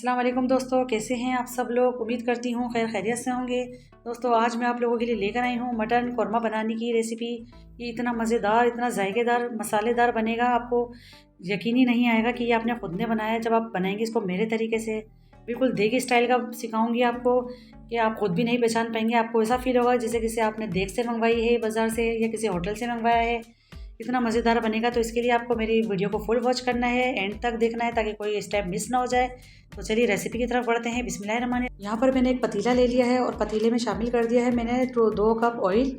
अस्सलाम वालेकुम दोस्तों, कैसे हैं आप सब लोग। उम्मीद करती हूँ खैर खैरियत से होंगे। दोस्तों आज मैं आप लोगों के लिए लेकर आई हूँ मटन कौरमा बनाने की रेसिपी। ये इतना मज़ेदार, इतना जायकेदार, मसालेदार बनेगा, आपको यकीन ही नहीं आएगा कि ये आपने खुद ने बनाया है। जब आप बनाएंगे इसको मेरे तरीके से, बिल्कुल देगी स्टाइल का सिखाऊंगी आपको, कि आप खुद भी नहीं पहचान पाएंगे। आपको ऐसा फील होगा जैसे किसी आपने देग से मंगवाई है बाज़ार से या किसी होटल से मंगवाया है। इतना मज़ेदार बनेगा। तो इसके लिए आपको मेरी वीडियो को फुल वॉच करना है, एंड तक देखना है ताकि कोई स्टेप मिस ना हो जाए। तो चलिए रेसिपी की तरफ बढ़ते हैं। बिस्मिल्लाहिर्रहमानिर्रहीम। यहाँ पर मैंने एक पतीला ले लिया है और पतीले में शामिल कर दिया है मैंने 2 कप ऑयल।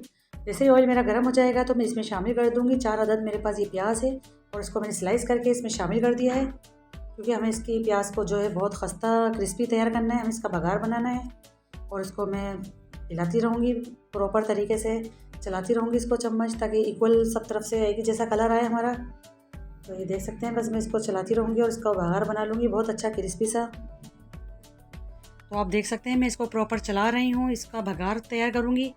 जैसे ही ऑयल मेरा गर्म हो जाएगा तो मैं इसमें शामिल कर दूँगी 4 अदद मेरे पास ये प्याज है, और इसको मैंने स्लाइस करके इसमें शामिल कर दिया है, क्योंकि हमें इसकी प्याज को जो है बहुत खस्ता क्रिस्पी तैयार करना है, हमें इसका बघार बनाना है। और इसको मैं हिलाती रहूँगी, प्रॉपर तरीके से चलाती रहूँगी इसको चम्मच, ताकि इक्वल सब तरफ से एक ही जैसा कलर आए हमारा। तो ये देख सकते हैं, बस मैं इसको चलाती रहूँगी और इसका बघार बना लूँगी बहुत अच्छा क्रिस्पी सा। तो आप देख सकते हैं मैं इसको प्रॉपर चला रही हूँ, इसका बघार तैयार करूँगी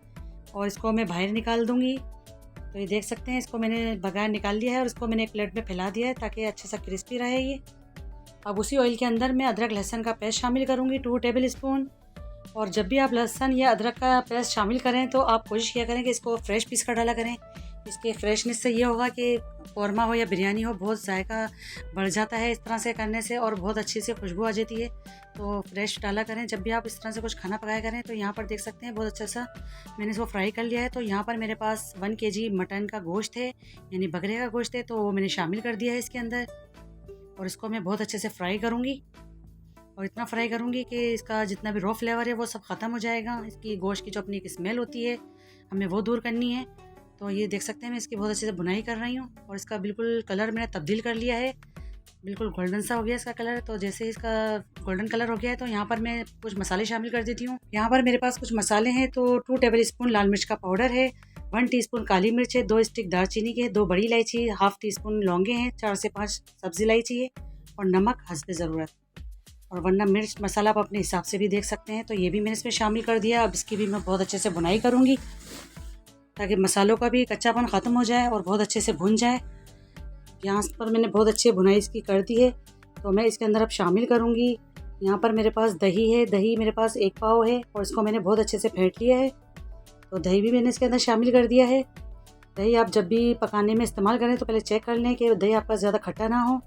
और इसको मैं बाहर निकाल दूँगी। तो ये देख सकते हैं, इसको मैंने बघार निकाल लिया है और इसको मैंने एक प्लेट में फैला दिया है ताकि अच्छे सा क्रिस्पी रहे ये। अब उसी ऑयल के अंदर मैं अदरक लहसुन का पेस्ट शामिल करूँगी 2 टेबल स्पून। और जब भी आप लहसुन या अदरक का पेस्ट शामिल करें तो आप कोशिश किया करें कि इसको फ्रेश पीस कर डाला करें। इसके फ्रेशनेस से ये होगा कि कौरमा हो या बिरयानी हो, बहुत जायका बढ़ जाता है इस तरह से करने से, और बहुत अच्छी सी खुशबू आ जाती है। तो फ्रेश डाला करें जब भी आप इस तरह से कुछ खाना पकाया करें। तो यहाँ पर देख सकते हैं बहुत अच्छा सा मैंने इसको फ्राई कर लिया है। तो यहाँ पर मेरे पास 1 kg मटन का गोश्त है, यानी बकरे का गोश्त है, तो वो मैंने शामिल कर दिया है इसके अंदर। और इसको मैं बहुत अच्छे से फ्राई करूँगी, और इतना फ्राई करूँगी कि इसका जितना भी रॉ फ्लेवर है वो सब ख़त्म हो जाएगा। इसकी गोश्त की जो अपनी एक स्मेल होती है हमें वो दूर करनी है। तो ये देख सकते हैं मैं इसकी बहुत अच्छे से बुनाई कर रही हूँ, और इसका बिल्कुल कलर मैंने तब्दील कर लिया है, बिल्कुल गोल्डन सा हो गया इसका कलर। तो जैसे ही इसका गोल्डन कलर हो गया है तो यहाँ पर मैं कुछ मसाले शामिल कर देती हूँ। यहाँ पर मेरे पास कुछ मसाले हैं। तो 2 टेबल स्पून लाल मिर्च का पाउडर है, 1 टीस्पून काली मिर्च है, 2 स्टिक दालचीनी के, 2 बड़ी इलायची, ½ टीस्पून लौंगे हैं, 4 से 5 सब्जी इलायची है, और नमक हस्बे ज़रूरत। और वरना मिर्च मसाला आप अपने हिसाब से भी देख सकते हैं। तो ये भी मैंने इसमें शामिल कर दिया। अब इसकी भी मैं बहुत अच्छे से बुनाई करूँगी ताकि मसालों का भी कच्चापन ख़त्म हो जाए और बहुत अच्छे से भुन जाए। यहाँ पर मैंने बहुत अच्छी बुनाई इसकी कर दी है। तो मैं इसके अंदर अब शामिल करूँगी, यहाँ पर मेरे पास दही है, दही मेरे पास 1 पाव है, और इसको मैंने बहुत अच्छे से फेंट लिया है। तो दही भी मैंने इसके अंदर शामिल कर दिया है। दही आप जब भी पकाने में इस्तेमाल करें तो पहले चेक कर लें कि दही आपका ज़्यादा खट्टा ना हो।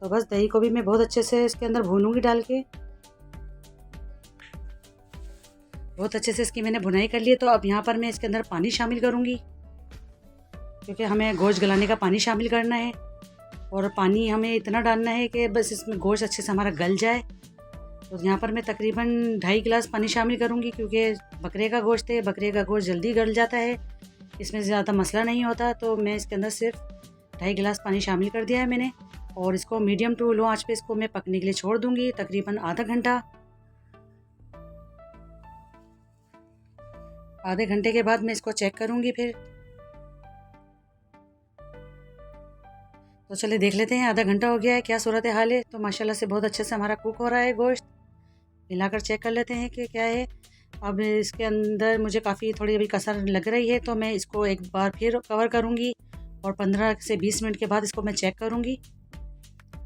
तो बस दही को भी मैं बहुत अच्छे से इसके अंदर भूनूंगी डाल के। बहुत अच्छे से इसकी मैंने बुनाई कर ली है। तो अब यहाँ पर मैं इसके अंदर पानी शामिल करूँगी, क्योंकि हमें गोश्त गलाने का पानी शामिल करना है, और पानी हमें इतना डालना है कि बस इसमें गोश्त अच्छे से हमारा गल जाए। तो यहाँ पर मैं तकरीबन 2.5 गिलास पानी शामिल करूँगी, क्योंकि बकरे का गोश्त है, बकरे का गोश्त जल्दी गल जाता है, इसमें ज़्यादा मसला नहीं होता। तो मैं इसके अंदर सिर्फ 2.5 गिलास पानी शामिल कर दिया है मैंने, और इसको मीडियम टू लो आंच पे इसको मैं पकने के लिए छोड़ दूंगी तकरीबन आधा घंटा। आधे घंटे के बाद मैं इसको चेक करूंगी फिर। तो चलिए देख लेते हैं आधा घंटा हो गया है क्या सूरत हाल है। तो माशाल्लाह से बहुत अच्छे से हमारा कुक हो रहा है गोश्त। मिलाकर चेक कर लेते हैं कि क्या है। अब इसके अंदर मुझे काफ़ी थोड़ी अभी कसर लग रही है, तो मैं इसको एक बार फिर कवर करूँगी, और 15 से 20 मिनट के बाद इसको मैं चेक करूँगी।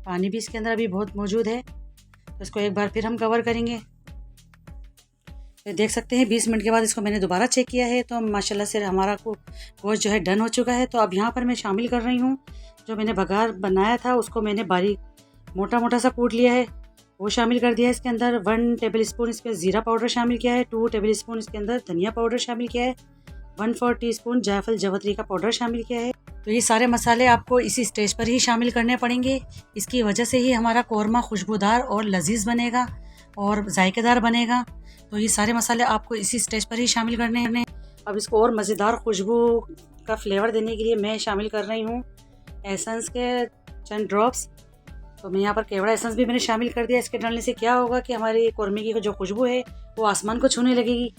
पानी भी इसके अंदर अभी बहुत मौजूद है, तो इसको एक बार फिर हम कवर करेंगे। तो देख सकते हैं 20 मिनट के बाद इसको मैंने दोबारा चेक किया है, तो माशाल्लाह से हमारा गोश्त जो है डन हो चुका है। तो अब यहाँ पर मैं शामिल कर रही हूँ जो मैंने बघार बनाया था, उसको मैंने बारीक मोटा मोटा सा कूट लिया है, वो शामिल कर दिया है इसके अंदर। 1 टेबल स्पून इसमें ज़ीरा पाउडर शामिल किया है, 2 टेबल स्पून इसके अंदर धनिया पाउडर शामिल किया है, 1/4 टीस्पून जायफल जवतरी का पाउडर शामिल किया है। तो ये सारे मसाले आपको इसी स्टेज पर ही शामिल करने पड़ेंगे। इसकी वजह से ही हमारा कौरमा खुशबूदार और लजीज बनेगा और जायकेदार बनेगा। तो ये सारे मसाले आपको इसी स्टेज पर ही शामिल करने हैं। अब इसको और मज़ेदार खुशबू का फ्लेवर देने के लिए मैं शामिल कर रही हूँ एसेंस के चंद ड्रॉप्स। तो मैं यहाँ पर केवड़ा एसेंस भी मैंने शामिल कर दिया। इसके डालने से क्या होगा कि हमारी कौरमे की जो खुशबू है वो आसमान को छूने लगेगी,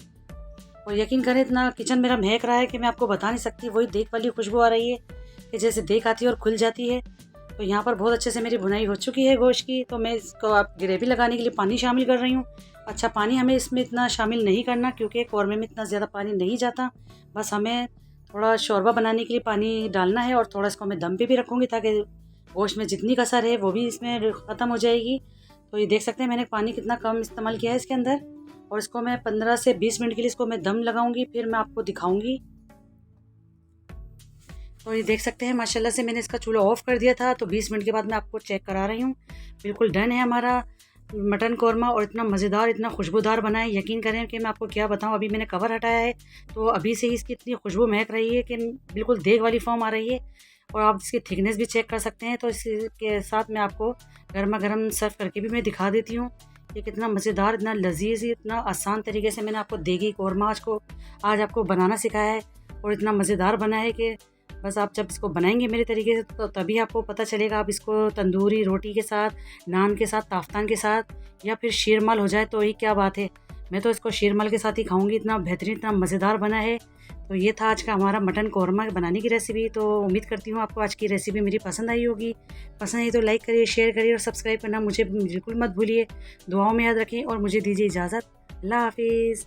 और यकीन करें इतना किचन मेरा महक रहा है कि मैं आपको बता नहीं सकती। वही देख वाली खुशबू आ रही है कि जैसे देख आती है और खुल जाती है। तो यहाँ पर बहुत अच्छे से मेरी भुनाई हो चुकी है गोश्त की। तो मैं इसको आप ग्रेवी लगाने के लिए पानी शामिल कर रही हूँ। अच्छा, पानी हमें इसमें इतना शामिल नहीं करना, क्योंकि कौरमे में इतना ज़्यादा पानी नहीं जाता। बस हमें थोड़ा शोरबा बनाने के लिए पानी डालना है, और थोड़ा इसको मैं दम पे भी रखूँगी ताकि गोश्त में जितनी कसर है वो भी इसमें ख़त्म हो जाएगी। तो ये देख सकते हैं मैंने पानी कितना कम इस्तेमाल किया है इसके अंदर। और इसको मैं 15 से 20 मिनट के लिए इसको मैं दम लगाऊंगी, फिर मैं आपको दिखाऊंगी। तो ये देख सकते हैं माशाल्लाह से मैंने इसका चूल्हा ऑफ कर दिया था। तो 20 मिनट के बाद मैं आपको चेक करा रही हूँ। बिल्कुल डन है हमारा मटन कौरमा, और इतना मज़ेदार इतना खुशबूदार बना है, यकीन करें कि मैं आपको क्या बताऊं। अभी मैंने कवर हटाया है तो अभी से ही इसकी इतनी खुशबू महक रही है कि बिल्कुल देग वाली फॉर्म आ रही है। और आप इसकी थिकनेस भी चेक कर सकते हैं। तो इसके साथ मैं आपको गर्मा गर्म सर्व करके भी मैं दिखा देती हूँ। ये कितना मज़ेदार, इतना लजीज, इतना आसान तरीके से मैंने आपको देगी कौरमा आज आपको बनाना सिखाया है। और इतना मज़ेदार बना है कि बस आप जब इसको बनाएंगे मेरे तरीके से तो तभी आपको पता चलेगा। आप इसको तंदूरी रोटी के साथ, नान के साथ, ताफ्तान के साथ, या फिर शीरमाल हो जाए तो ही क्या बात है। मैं तो इसको शीरमाल के साथ ही खाऊंगी, इतना बेहतरीन इतना मज़ेदार बना है। तो ये था आज का हमारा मटन कौरमा बनाने की रेसिपी। तो उम्मीद करती हूँ आपको आज की रेसिपी मेरी पसंद आई होगी। पसंद आई तो लाइक करिए, शेयर करिए और सब्सक्राइब करना मुझे बिल्कुल मत भूलिए। दुआओं में याद रखें और मुझे दीजिए इजाज़त। अल्लाह हाफिज़।